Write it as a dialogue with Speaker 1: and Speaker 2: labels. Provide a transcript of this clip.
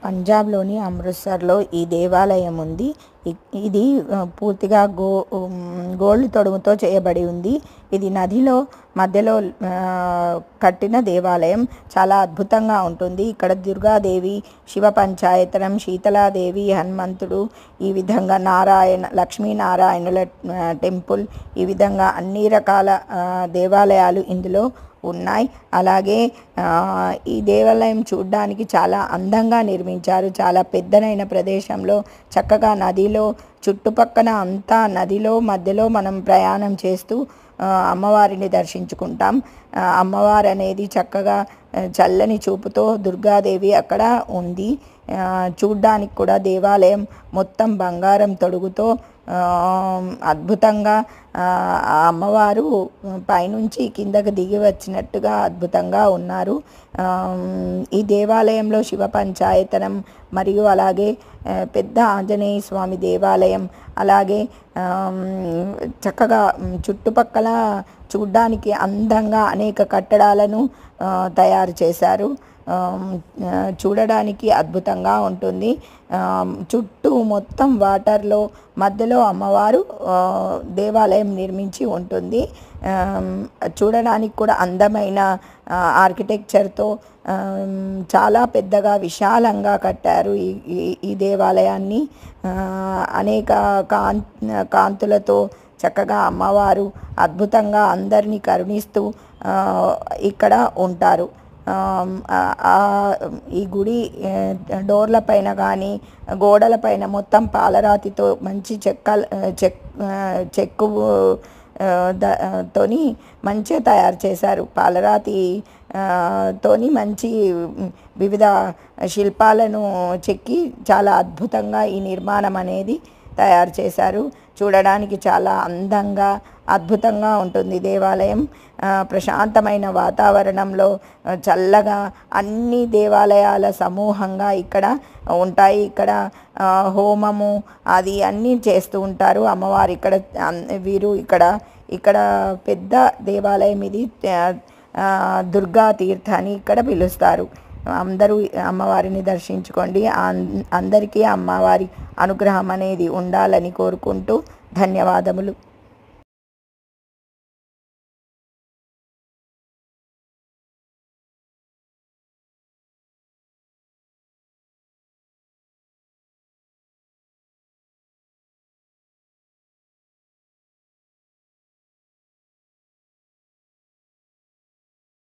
Speaker 1: పంజాబ్లోని అమృత్సర్లో ఈ దేవాలయం ఉంది. ఇది పూర్తిగా గోల్డ్ తొడుముతో చేయబడి ఉంది. ఇది నదిలో మధ్యలో కట్టిన దేవాలయం. చాలా అద్భుతంగా ఉంటుంది. ఇక్కడ దుర్గాదేవి, శివ పంచాయతనం, శీతలాదేవి, హనుమంతుడు, ఈ విధంగా లక్ష్మీనారాయణుల టెంపుల్, ఈ విధంగా అన్ని రకాల దేవాలయాలు ఇందులో ఉన్నాయి. అలాగే ఈ దేవాలయం చూడడానికి చాలా అందంగా నిర్మించారు. చాలా పెద్దనైన ప్రదేశంలో చక్కగా నదిలో చుట్టుపక్కన అంతా నదిలో మధ్యలో మనం ప్రయాణం చేస్తూ అమ్మవారిని దర్శించుకుంటాం. అమ్మవారు అనేది చక్కగా చల్లని చూపుతో దుర్గాదేవి అక్కడ ఉంది. చూడ్డానికి కూడా దేవాలయం మొత్తం బంగారం తొడుగుతో అద్భుతంగా అమ్మవారు పైనుంచి కిందకు దిగి వచ్చినట్టుగా అద్భుతంగా ఉన్నారు. ఈ దేవాలయంలో శివ పంచాయతనం మరియు అలాగే పెద్ద ఆంజనేయ స్వామి దేవాలయం, అలాగే చక్కగా చుట్టుపక్కల చూడ్డానికి అందంగా అనేక కట్టడాలను తయారు చేశారు. చూడడానికి అద్భుతంగా ఉంటుంది. చుట్టూ మొత్తం వాటర్లో మధ్యలో అమ్మవారు దేవాలయం నిర్మించి ఉంటుంది. చూడడానికి కూడా అందమైన ఆర్కిటెక్చర్తో చాలా పెద్దగా విశాలంగా కట్టారు ఈ దేవాలయాన్ని. అనేక కాంతులతో చక్కగా అమ్మవారు అద్భుతంగా అందరినీ కరుణిస్తూ ఇక్కడ ఉంటారు. ఈ గుడి డోర్ల పైన కానీ గోడల పైన మొత్తం పాలరాతితో మంచి చెక్కు తోని మంచిగా తయారు చేశారు. పాలరాతి తోని మంచి వివిధ శిల్పాలను చెక్కి చాలా అద్భుతంగా ఈ నిర్మాణం అనేది తయారు చేశారు. చూడడానికి చాలా అందంగా అద్భుతంగా ఉంటుంది దేవాలయం. ప్రశాంతమైన వాతావరణంలో చల్లగా అన్ని దేవాలయాల సమూహంగా ఇక్కడ ఉంటాయి. ఇక్కడ హోమము అది అన్నీ చేస్తూ ఉంటారు అమ్మవారు. వీరు ఇక్కడ పెద్ద దేవాలయం ఇది. దుర్గా తీర్థ అని ఇక్కడ పిలుస్తారు. అందరూ అమ్మవారిని దర్శించుకోండి. అందరికీ అమ్మవారి అనుగ్రహం అనేది ఉండాలని కోరుకుంటూ ధన్యవాదములు.